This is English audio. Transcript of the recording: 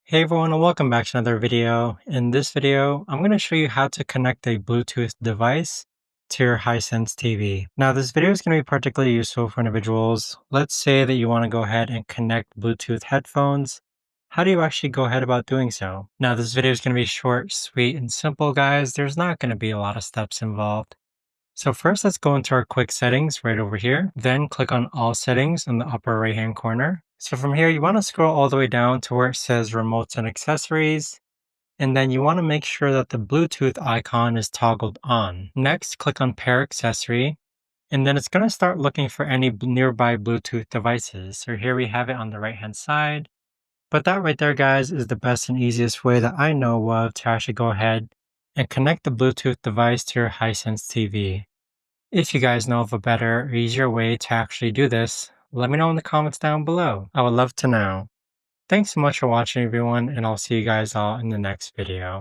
Hey everyone, and welcome back to another video. In this video, I'm going to show you how to connect a Bluetooth device to your Hisense TV. Now, this video is going to be particularly useful for individuals. Let's say that you want to go ahead and connect Bluetooth headphones. How do you actually go ahead about doing so? Now, this video is going to be short, sweet, and simple, guys. There's not going to be a lot of steps involved. So first, let's go into our quick settings right over here. Then click on all settings in the upper right hand corner. So from here, you want to scroll all the way down to where it says remotes and accessories. And then you want to make sure that the Bluetooth icon is toggled on. Next, click on pair accessory. And then it's going to start looking for any nearby Bluetooth devices. So here we have it on the right hand side. But that right there, guys, is the best and easiest way that I know of to actually go ahead and connect the Bluetooth device to your Hisense TV. If you guys know of a better or easier way to actually do this, let me know in the comments down below. I would love to know. Thanks so much for watching, everyone, and I'll see you guys all in the next video.